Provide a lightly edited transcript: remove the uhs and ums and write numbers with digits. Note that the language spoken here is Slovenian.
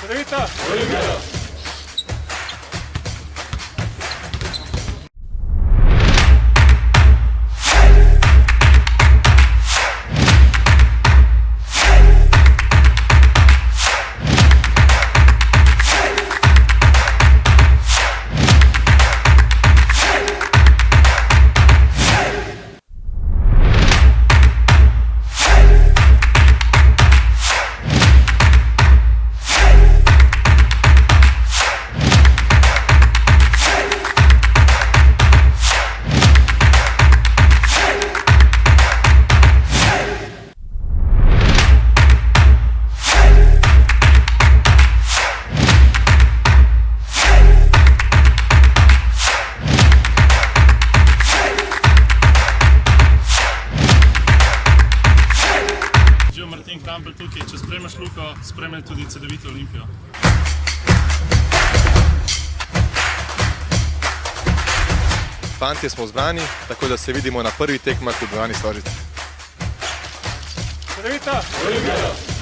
Cedevita Olimpija. Tukaj, če spremljaš Luko, spremljaj tudi Cedevito Olimpijo. Fantje smo zbrani, tako da se vidimo na prvi tekmah v dvorani Stožice. Cedevita Olimpija.